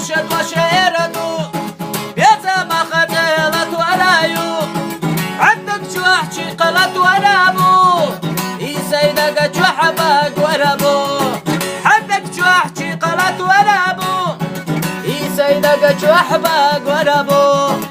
شد وشيردو بيتا ما خجلت ولايو عندك شوحشي قلت ورابو إيسينك شوحبك ورابو عندك شوحشي قلت ورابو إيسينك شوحبك ورابو